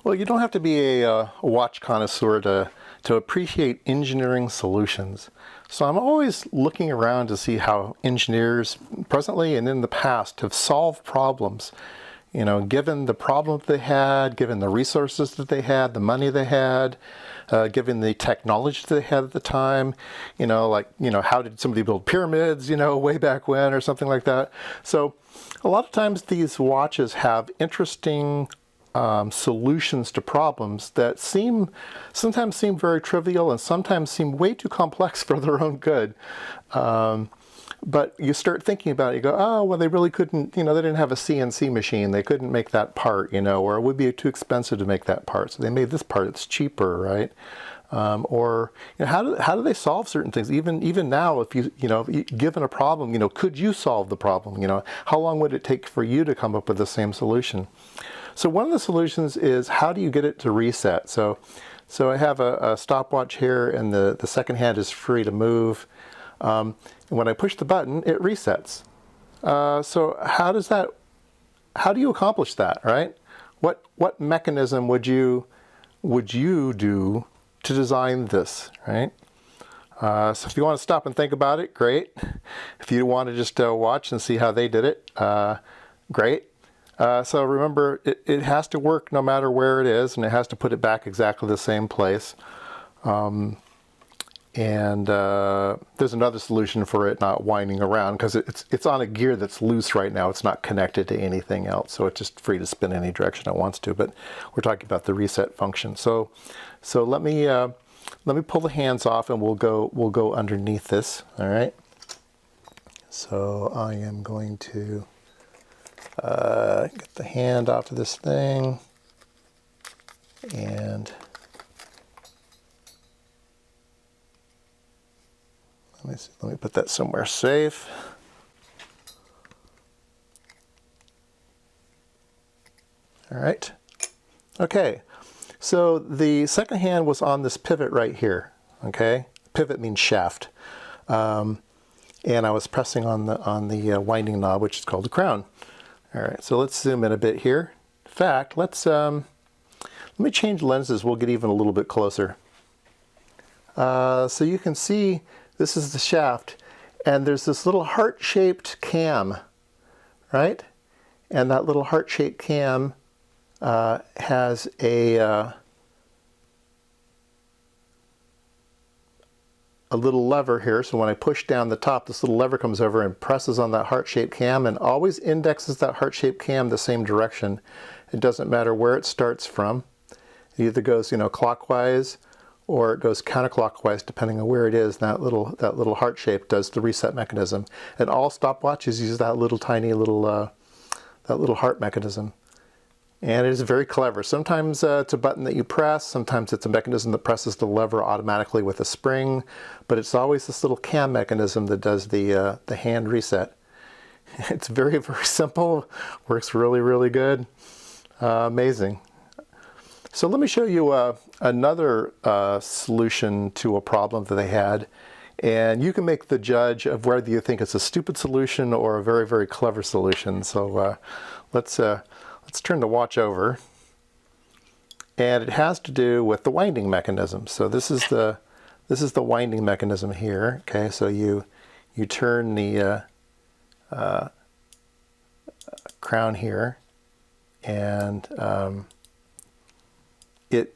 Well, you don't have to be a watch connoisseur to appreciate engineering solutions. So I'm always looking around to see how engineers presently and in the past have solved problems. You know, given the problem they had, given the resources that they had, the money they had, given the technology they had at the time, how did somebody build pyramids, way back when or something like that. So a lot of times these watches have interesting solutions to problems that sometimes seem very trivial and sometimes seem way too complex for their own good. But you start thinking about it, you go, oh, well, they really couldn't, they didn't have a CNC machine. They couldn't make that part, or it would be too expensive to make that part. So they made this part, it's cheaper, right? How do they solve certain things? Even now, if given a problem, could you solve the problem? How long would it take for you to come up with the same solution? So one of the solutions is, how do you get it to reset? So I have a stopwatch here, and the second hand is free to move. And when I push the button, it resets. So how do you accomplish that, right? What mechanism would you do to design this, right? So if you want to stop and think about it, great. If you want to just watch and see how they did it, great. So remember, it has to work no matter where it is, and it has to put it back exactly the same place. And there's another solution for it not winding around, because it's on a gear that's loose right now. It's not connected to anything else, so it's just free to spin any direction it wants to. But we're talking about the reset function. So let me pull the hands off, and we'll go underneath this. All right. So I am going to get the hand off of this thing, and let me put that somewhere safe. All right. Okay. So the second hand was on this pivot right here. Okay. Pivot means shaft. And I was pressing on the winding knob, which is called the crown. All right. So let's zoom in a bit here. In fact, let me change lenses. We'll get even a little bit closer. So you can see, this is the shaft, and there's this little heart-shaped cam, right? And that little heart-shaped cam has a little lever here. So when I push down the top, this little lever comes over and presses on that heart-shaped cam, and always indexes that heart-shaped cam the same direction. It doesn't matter where it starts from. It either goes, clockwise, or it goes counterclockwise, depending on where it is. That little heart shape does the reset mechanism. And all stopwatches use that little tiny little heart mechanism. And it is very clever. Sometimes it's a button that you press. Sometimes it's a mechanism that presses the lever automatically with a spring. But it's always this little cam mechanism that does the hand reset. It's very, very simple. Works really, really good. Amazing. So let me show you another solution to a problem that they had, and you can make the judge of whether you think it's a stupid solution or a very, very clever solution. So let's turn the watch over, and it has to do with the winding mechanism. So this is the winding mechanism here. Okay, so you turn the crown here, and it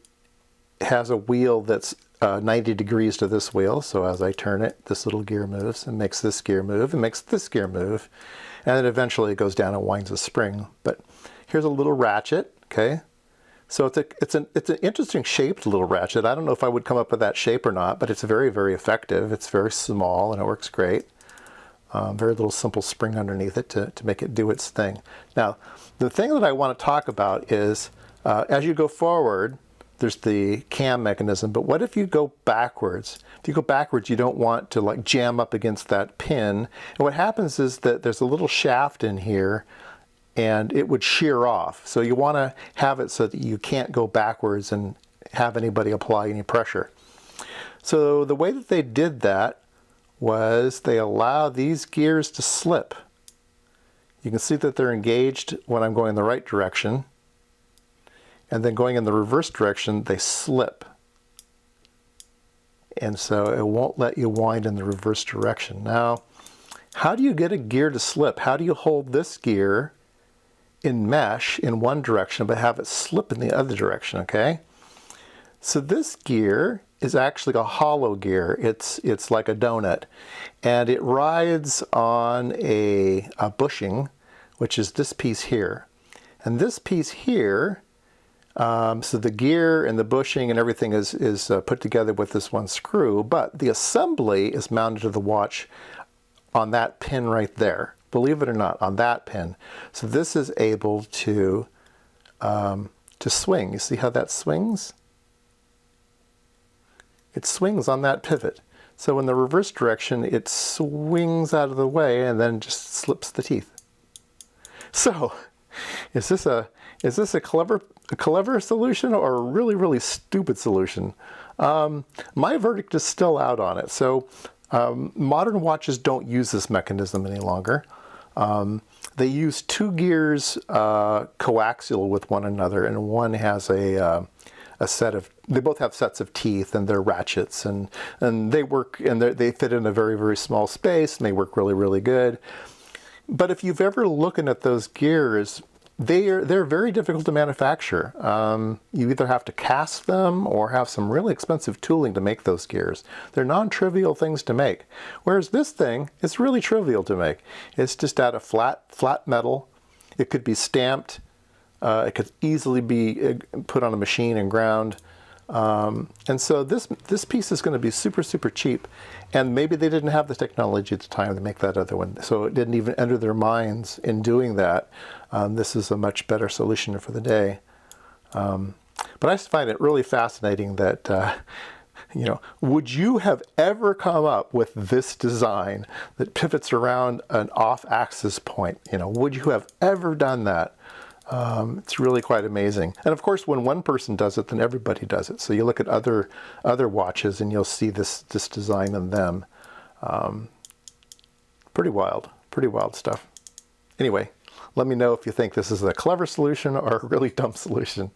has a wheel that's 90 degrees to this wheel. So as I turn it, this little gear moves and makes this gear move and makes this gear move. And then eventually it goes down and winds a spring. But here's a little ratchet, okay? So it's an interesting shaped little ratchet. I don't know if I would come up with that shape or not, but it's very, very effective. It's very small and it works great. Very little simple spring underneath it to make it do its thing. Now, the thing that I want to talk about is, as you go forward, there's the cam mechanism, but what if you go backwards? If you go backwards, you don't want to like jam up against that pin. And what happens is that there's a little shaft in here, and it would shear off. So you want to have it so that you can't go backwards and have anybody apply any pressure. So the way that they did that was they allow these gears to slip. You can see that they're engaged when I'm going in the right direction. and then going in the reverse direction, they slip. And so it won't let you wind in the reverse direction. Now, how do you get a gear to slip? How do you hold this gear in mesh in one direction but have it slip in the other direction, okay? So this gear is actually a hollow gear. It's like a donut, and it rides on a bushing, which is this piece here. And this piece here, so the gear and the bushing and everything is put together with this one screw, but the assembly is mounted to the watch on that pin right there. Believe it or not, on that pin. So this is able to swing. You see how that swings? It swings on that pivot. So in the reverse direction, it swings out of the way and then just slips the teeth. So, is this a clever solution or a really, really stupid solution? My verdict is still out on it. So modern watches don't use this mechanism any longer. They use two gears coaxial with one another, and one has a set of, they both have sets of teeth, and they're ratchets, and they work, and they fit in a very, very small space, and they work really, really good. But if you've ever looked at those gears, they're very difficult to manufacture. You either have to cast them or have some really expensive tooling to make those gears. They're non-trivial things to make. Whereas this thing is really trivial to make. It's just out of flat metal. It could be stamped. It could easily be put on a machine and ground. And so this piece is going to be super, super cheap. And maybe they didn't have the technology at the time to make that other one. So it didn't even enter their minds in doing that. This is a much better solution for the day. But I just find it really fascinating that, would you have ever come up with this design that pivots around an off-axis point? Would you have ever done that? It's really quite amazing. And of course, when one person does it, then everybody does it. So you look at other watches and you'll see this design in them. Pretty wild stuff. Anyway, let me know if you think this is a clever solution or a really dumb solution.